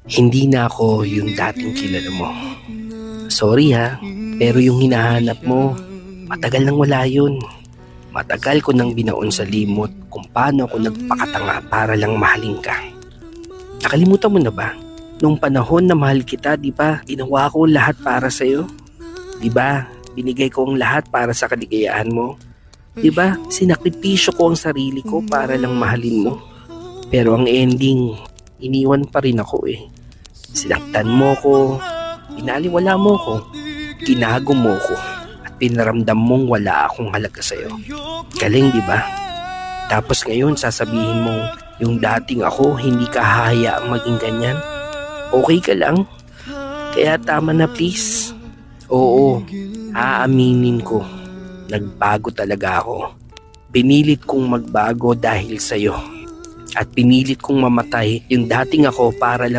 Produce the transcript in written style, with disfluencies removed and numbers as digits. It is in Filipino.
Hindi na ako yung dating kilala mo. Sorry ha, pero yung hinahanap mo, matagal nang wala yun. Matagal ko nang binaon sa limot kung paano ako nagpakatanga para lang mahalin ka. Nakalimutan mo na ba? Nung panahon na mahal kita, di ba? Ginawa ko lahat para sa'yo. Di ba? Binigay ko ang lahat para sa kaligayahan mo. Di ba? Sinakripisyo ko ang sarili ko para lang mahalin mo. Pero ang ending, iniwan pa rin ako eh. Sinaktan mo ko, pinaliwala mo ko, ginago mo ko, at pinaramdam mong wala akong halaga sa'yo. Galing di ba? Tapos ngayon sasabihin mong yung dating ako hindi ka hahayaang maging ganyan. Okay ka lang? Kaya tama na please. Oo, aaminin ko. Nagbago talaga ako. Pinilit kong magbago dahil sa'yo. At pinilit kong mamatay yung dating ako para lang